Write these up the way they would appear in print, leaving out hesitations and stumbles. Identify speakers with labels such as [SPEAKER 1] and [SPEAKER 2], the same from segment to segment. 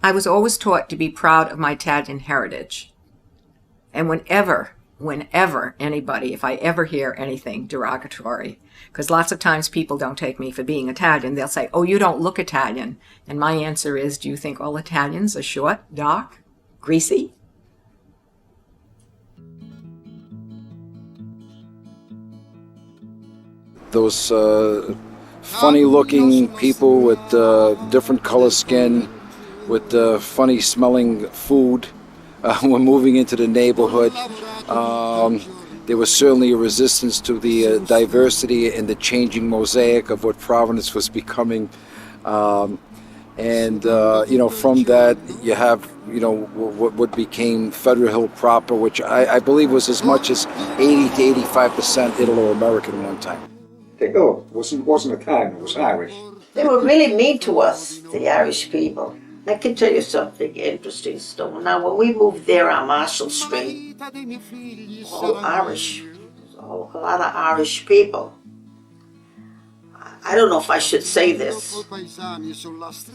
[SPEAKER 1] I was always taught to be proud of my Italian heritage. And whenever anybody, if I ever hear anything derogatory, because lots of times people don't take me for being Italian, they'll say, oh, you don't look Italian. And my answer is, do you think all Italians are short, dark, greasy?
[SPEAKER 2] Those funny-looking people with different color skin, with funny-smelling food, were moving into the neighborhood. There was certainly a resistance to the diversity and the changing mosaic of what Providence was becoming. From that, you have, what became Federal Hill proper, which I believe was as much as 80 to 85% Italo-American one time.
[SPEAKER 3] It wasn't Italian, it was Irish.
[SPEAKER 4] They were really mean to us, the Irish people. I can tell you something interesting, Stone. Now, when we moved there on Marshall Street, all Irish, a lot of Irish people. I don't know if I should say this.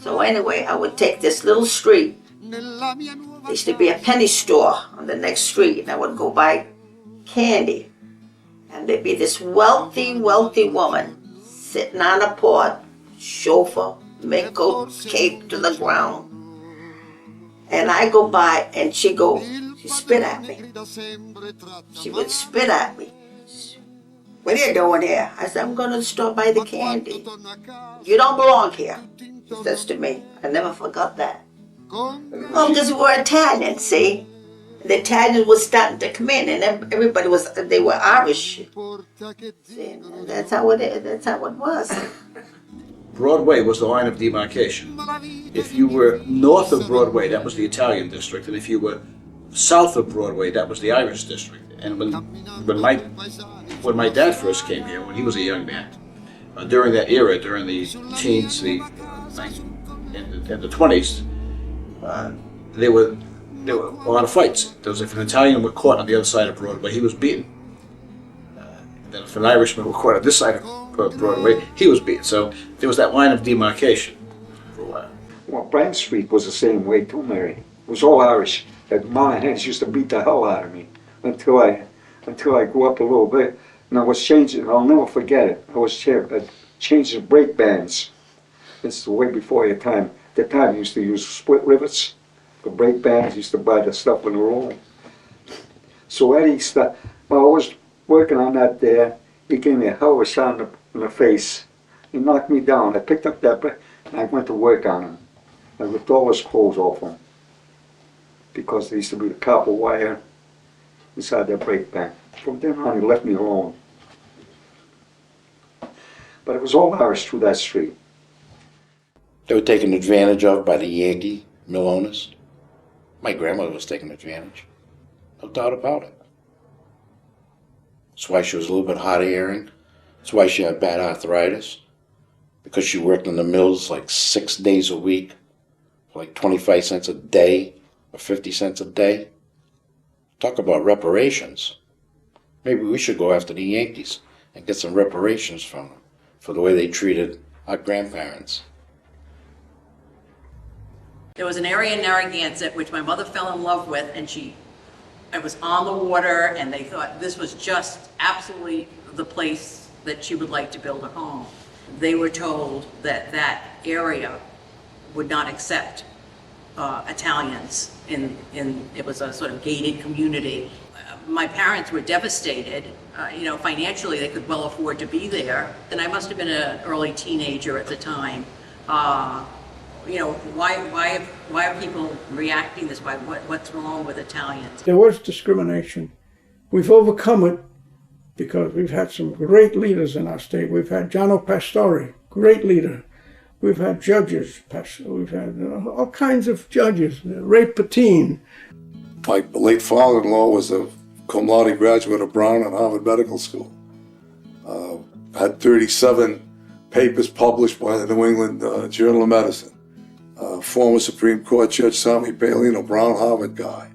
[SPEAKER 4] So anyway, I would take this little street. There used to be a penny store on the next street, and I would go buy candy. And there'd be this wealthy woman sitting on a porch, chauffeur, mango cake to the ground. And I go by and she spit at me. She would spit at me. What are you doing here? I said, I'm going to the store buy the candy. You don't belong here, she says to me. I never forgot that. Well, because we were Italian, see? The Italians were starting to come in, and everybody they were Irish. See, that's how it is. That's how it was.
[SPEAKER 5] Broadway was the line of demarcation. If you were north of Broadway, that was the Italian district, and if you were south of Broadway, that was the Irish district. And when my dad first came here, when he was a young man, during that era, during the teens, and the 20s, there were a lot of fights. There was, if an Italian were caught on the other side of Broadway, he was beaten. Then if an Irishman were caught on this side of Broadway, he was beaten. So there was that line of demarcation for a while.
[SPEAKER 3] Well, Brand Street was the same way too, Mary. It was all Irish. And Monahans used to beat the hell out of me until I grew up a little bit. And I was changing, I'll never forget it. I was changing brake bands. This is way before your time. At the time, you used to use split rivets for brake bands. Used to buy the stuff in the roll. So Eddie, while I was working on that there, he gave me a hell of a shot in the face. He knocked me down. I picked up that brake and I went to work on him. I ripped all his clothes off him because there used to be the copper wire inside that brake band. From then on, he left me alone. But it was all Irish through that street.
[SPEAKER 6] They were taken advantage of by the Yankee mill owners. My grandmother was taken advantage. No doubt about it. That's why she was a little bit hard of hearing. That's why she had bad arthritis. Because she worked in the mills like 6 days a week, for like 25 cents a day, or 50 cents a day. Talk about reparations. Maybe we should go after the Yankees and get some reparations from them for the way they treated our grandparents.
[SPEAKER 7] There was an area in Narragansett which my mother fell in love with, and it was on the water, and they thought this was just absolutely the place that she would like to build a home. They were told that that area would not accept Italians. It was a sort of gated community. My parents were devastated. Financially they could well afford to be there, and I must have been an early teenager at the time. Why are people reacting this way? What's wrong with Italians?
[SPEAKER 8] There was discrimination. We've overcome it because we've had some great leaders in our state. We've had Gianno Pastore, great leader. We've had judges. We've had all kinds of judges. Ray Patine.
[SPEAKER 9] My late father-in-law was a cum laude graduate of Brown and Harvard Medical School. Had 37 papers published by the New England Journal of Medicine. Former Supreme Court Judge Tommy Palino, Brown Harvard guy.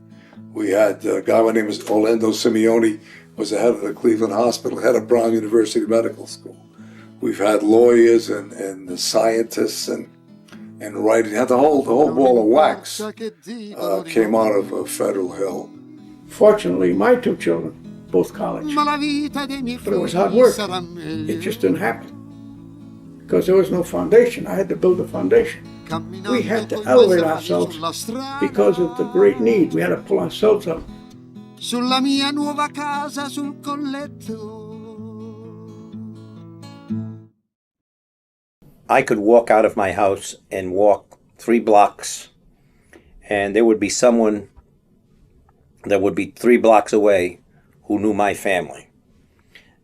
[SPEAKER 9] We had a guy by the name of Orlando Simeone, was the head of the Cleveland Hospital, head of Brown University Medical School. We've had lawyers and scientists, and and writing. Had the whole ball of wax came out of Federal Hill.
[SPEAKER 8] Fortunately, my two children, both college. But it was hard work. It just didn't happen. Because there was no foundation. I had to build a foundation. We had to elevate ourselves because of the great need. We had to pull ourselves up.
[SPEAKER 10] Sulla mia nuova casa sul colletto.
[SPEAKER 11] I could walk out of my house and walk 3 blocks, and there would be someone that would be 3 blocks away who knew my family.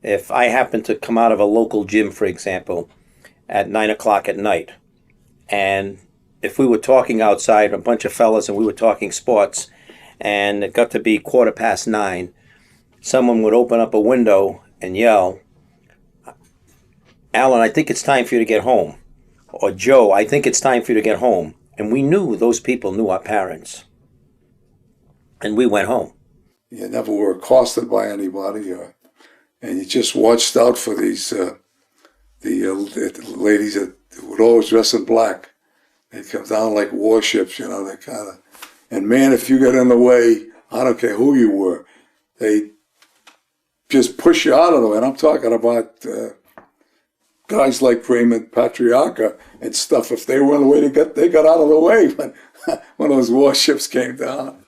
[SPEAKER 11] If I happened to come out of a local gym, for example, at 9 o'clock at night, and if we were talking outside, a bunch of fellas, and we were talking sports, and it got to be 9:15, someone would open up a window and yell, "Alan, I think it's time for you to get home." Or, "Joe, I think it's time for you to get home." And we knew those people knew our parents. And we went home.
[SPEAKER 9] You never were accosted by anybody, and you just watched out for these the ladies that would always dress in black. They'd come down like warships, you know, they kind of... And man, if you got in the way, I don't care who you were, they just push you out of the way. And I'm talking about guys like Raymond Patriarca and stuff. If they were in the way, they got out of the way when those warships came down.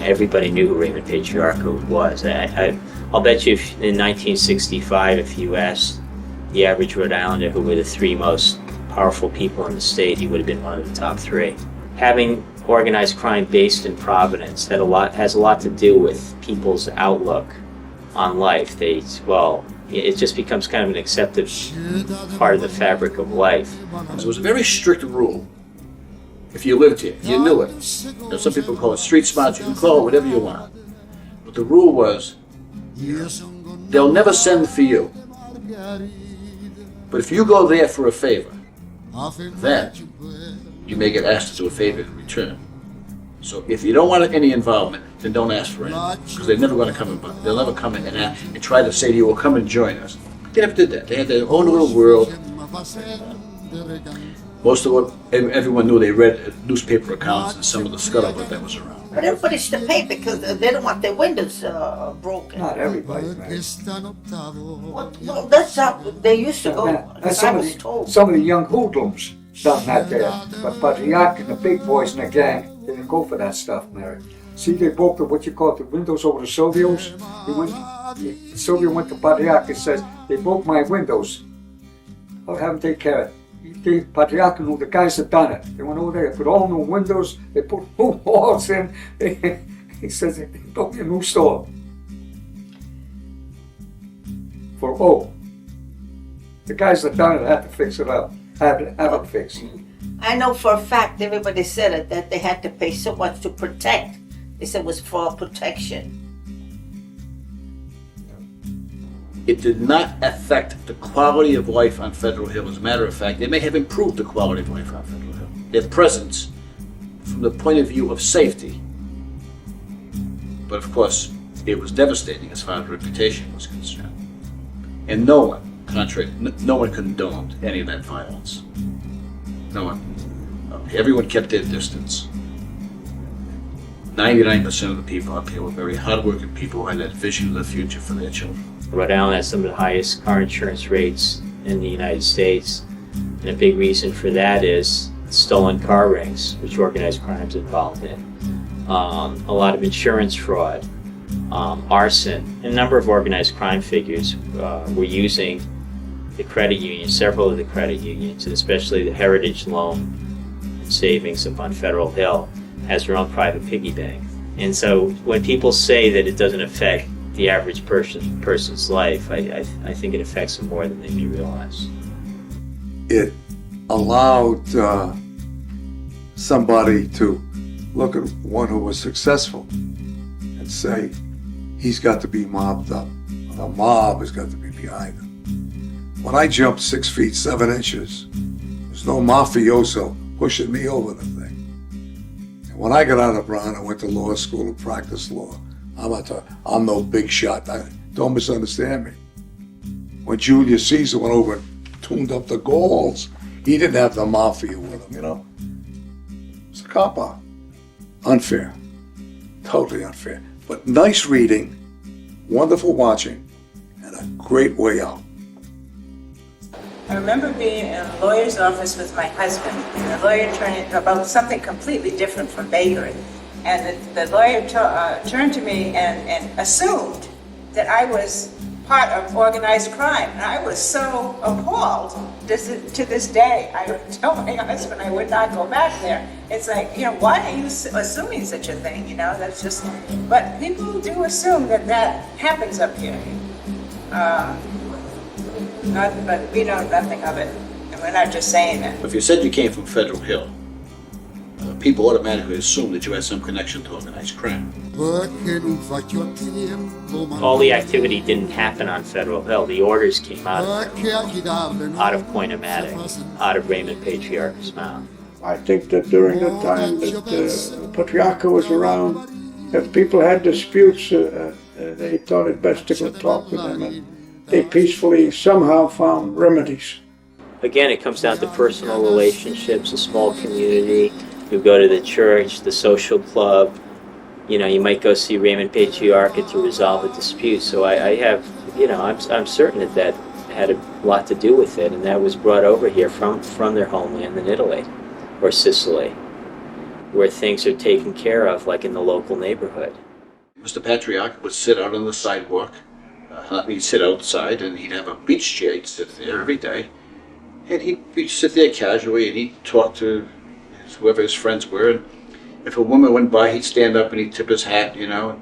[SPEAKER 12] Everybody knew who Raymond Patriarca was. I'll bet you in 1965, if you asked the average Rhode Islander who were the 3 most powerful people in the state, he would have been one of the top 3. Having organized crime based in Providence has a lot to do with people's outlook on life. It just becomes kind of an accepted part of the fabric of life.
[SPEAKER 5] It was a very strict rule. If you lived here, you knew it. Now, some people call it street smart, you can call it whatever you want. But the rule was, they'll never send for you. But if you go there for a favor, then you may get asked to do a favor in return. So if you don't want any involvement, then don't ask for anything, because they're never going to come in. They'll never come in and try to say to you, "Well, come and join us." They never did that. They had their own little world. Most of what everyone knew, they read newspaper accounts and some of the scuttlebutt that was around.
[SPEAKER 4] But everybody used to pay because they don't want their windows broken.
[SPEAKER 3] Not everybody, man.
[SPEAKER 4] Well, that's how they used to go.
[SPEAKER 3] That's
[SPEAKER 4] I was told.
[SPEAKER 3] some of the young hoodlums done that there. But Patriarca and the big boys in the gang, they didn't go for that stuff, Mary. See, they broke the windows over the Silvios. Silvio went to Patriarca and says, "They broke my windows. I'll have them take care of it." Patriarca knew the guys that done it. They went over there, they put all new windows, they put new walls in. He says they built me a new store. The guys that done it had to fix it up, have it fixed.
[SPEAKER 4] I know for a fact, everybody said it, that they had to pay so much to protect. They said it was for protection.
[SPEAKER 5] It did not affect the quality of life on Federal Hill. As a matter of fact, they may have improved the quality of life on Federal Hill. Their presence, from the point of view of safety. But of course, it was devastating as far as reputation was concerned. And no one condoned any of that violence. No one. Everyone kept their distance. 99% of the people up here were very hardworking people who had that vision of the future for their children.
[SPEAKER 12] Rhode Island has some of the highest car insurance rates in the United States, and a big reason for that is stolen car rings, which organized crime is involved in. A lot of insurance fraud, arson, and a number of organized crime figures were using the credit union, several of the credit unions, and especially the Heritage Loan and Savings up on Federal Hill has their own private piggy bank. And so when people say that it doesn't affect the average person's life, I think it affects them more than they may realize.
[SPEAKER 9] It allowed somebody to look at one who was successful and say, he's got to be mobbed up. The mob has got to be behind him. When I jumped 6 feet 7 inches, there's no mafioso pushing me over the thing. And when I got out of Brown, I went to law school and practiced law. I'm no big shot. Don't misunderstand me. When Julius Caesar went over and tuned up the goals. He didn't have the mafia with him, you know. It's a cop-out. Unfair. Totally unfair. But nice reading, wonderful watching, and a great way out.
[SPEAKER 13] I remember being in a lawyer's office with my husband, and the lawyer turned about something completely different from bakery. And the lawyer turned to me and assumed that I was part of organized crime. And I was so appalled. To this day, I would tell my husband I would not go back there. It's like, you know, why are you assuming such a thing? You know, that's just, but people do assume that that happens up here. But we know nothing of it, and we're not just saying it.
[SPEAKER 5] If you said you came from Federal Hill, people automatically assume that you had some connection to organized crime.
[SPEAKER 12] All the activity didn't happen on Federal Hill. The orders came out of Coin-o-matic, out of Raymond Patriarca's mouth.
[SPEAKER 8] I think that during the time that Patriarca was around, if people had disputes, they thought it best to go talk with them, and they peacefully somehow found remedies.
[SPEAKER 12] Again, it comes down to personal relationships, a small community. You go to the church, the social club. You know, you might go see Raymond Patriarca to resolve a dispute. So I have, you know, I'm certain that that had a lot to do with it, and that was brought over here from their homeland in Italy or Sicily, where things are taken care of, like in the local neighborhood.
[SPEAKER 5] Mr. Patriarca would sit out on the sidewalk. He'd sit outside, and he'd have a beach chair. He'd sit there every day, and he'd sit there casually, and he'd talk to whoever his friends were. And if a woman went by, he'd stand up and he'd tip his hat, you know.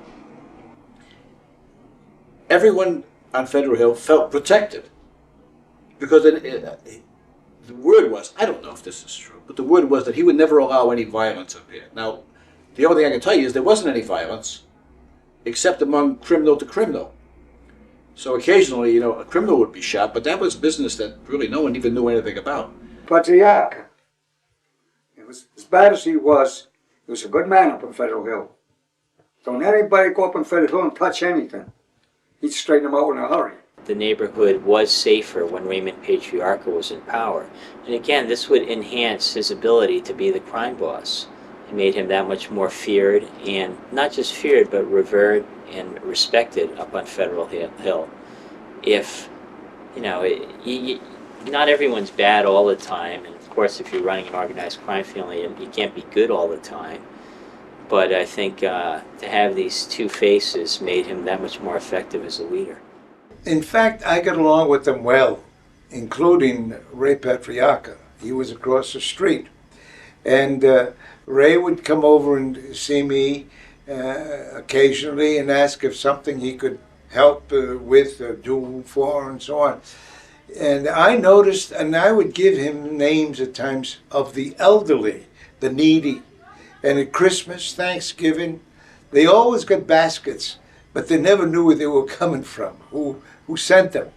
[SPEAKER 5] Everyone on Federal Hill felt protected, because the word was, I don't know if this is true, but the word was that he would never allow any violence up here. Now, the only thing I can tell you is there wasn't any violence, except among criminal to criminal. So occasionally, you know, a criminal would be shot, but that was business that really no one even knew anything about.
[SPEAKER 3] Patriarca, it was as bad as he was a good man up in Federal Hill. Don't anybody go up in Federal Hill and touch anything. He'd straighten them out in a hurry.
[SPEAKER 12] The neighborhood was safer when Raymond Patriarca was in power. And again, this would enhance his ability to be the crime boss. It made him that much more feared, and not just feared, but revered and respected up on Federal Hill. If, you know, not everyone's bad all the time, and of course if you're running an organized crime family, you can't be good all the time. But I think to have these two faces made him that much more effective as a leader.
[SPEAKER 14] In fact, I got along with them well, including Ray Patriarca. He was across the street. And Ray would come over and see me occasionally and ask if something he could help with, do for, and so on. And I noticed, and I would give him names at times of the elderly, the needy. And at Christmas, Thanksgiving, they always got baskets, but they never knew where they were coming from, who sent them.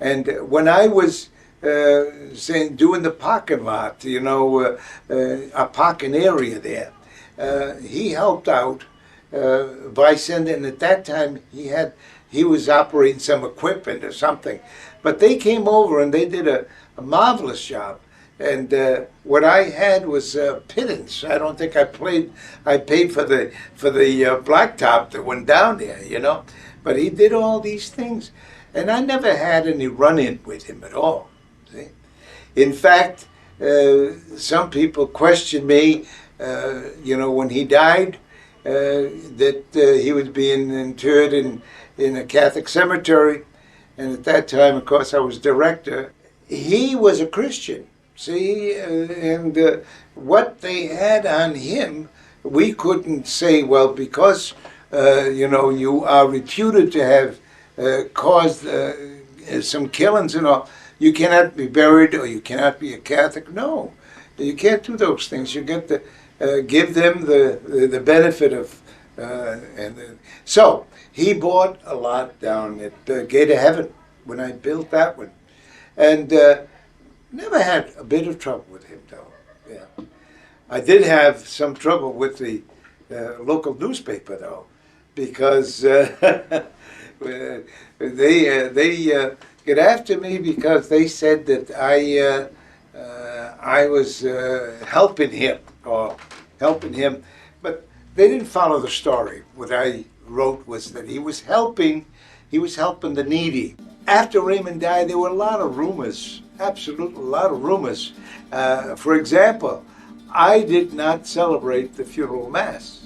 [SPEAKER 14] And when I was doing the parking lot, you know, a parking area there, he helped out by sending, and at that time he was operating some equipment or something. But they came over and they did a marvelous job. And what I had was pittance. I don't think I paid for the blacktop that went down there, you know. But he did all these things, and I never had any run-in with him at all. See? In fact, some people questioned me, you know, when he died, that he was being interred in a Catholic cemetery, and at that time, of course, I was director. He was a Christian. See, and what they had on him, we couldn't say, well, because, you know, you are reputed to have caused some killings and all, you cannot be buried or you cannot be a Catholic. No, you can't do those things. You get to give them the benefit of, so he bought a lot down at Gate of Heaven when I built that one. And never had a bit of trouble with him, though. Yeah, I did have some trouble with the local newspaper, though, because they get after me because they said that I was helping him, but they didn't follow the story. What I wrote was that he was helping the needy. After Raymond died, there were a lot of rumors, absolutely a lot of rumors. For example, I did not celebrate the funeral mass,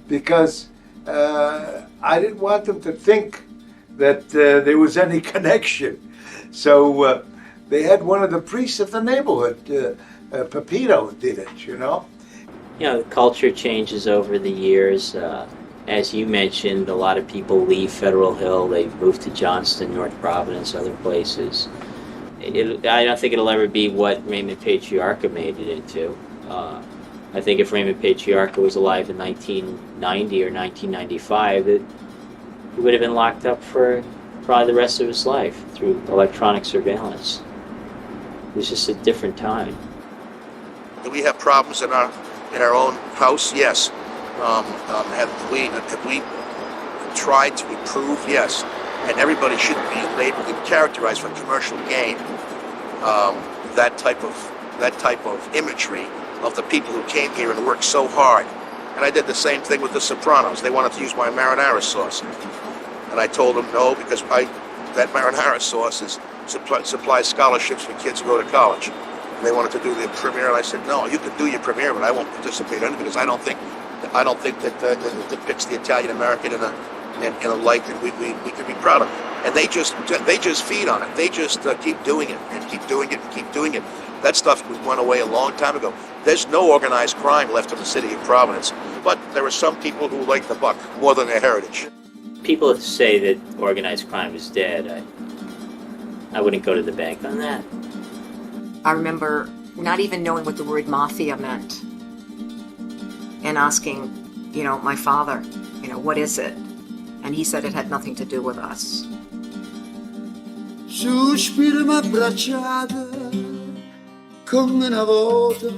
[SPEAKER 14] because I didn't want them to think that there was any connection. So they had one of the priests of the neighborhood, Pepito, did it,
[SPEAKER 12] The culture changes over the years. As you mentioned, a lot of people leave Federal Hill. They move to Johnston, North Providence, other places. I don't think it'll ever be what Raymond Patriarca made it into. I think if Raymond Patriarca was alive in 1990 or 1995, he would have been locked up for probably the rest of his life through electronic surveillance. It was just a different time.
[SPEAKER 15] Do we have problems in our own house? Yes. Have we tried to improve? Yes. And everybody shouldn't be labeled and characterized for commercial gain. That type of imagery of the people who came here and worked so hard. And I did the same thing with The Sopranos. They wanted to use my marinara sauce, and I told them no, because that marinara sauce supplies scholarships for kids who go to college. And they wanted to do the premiere, and I said no, you can do your premiere, but I won't participate in it because I don't think that it depicts the Italian American in a light that we can be proud of. And they just feed on it. They just keep doing it and keep doing it and keep doing it. That stuff went away a long time ago. There's no organized crime left in the city of Providence, but there are some people who like the buck more than their heritage.
[SPEAKER 12] People say that organized crime is dead. I wouldn't go to the bank on that.
[SPEAKER 1] I remember not even knowing what the word mafia meant and asking, my father, what is it? And he said it had nothing to do with us.
[SPEAKER 10] Sospiro m'abbracciate come una volta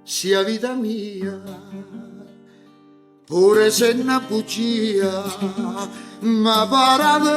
[SPEAKER 10] sia vita mia, pure se una bugia ma parate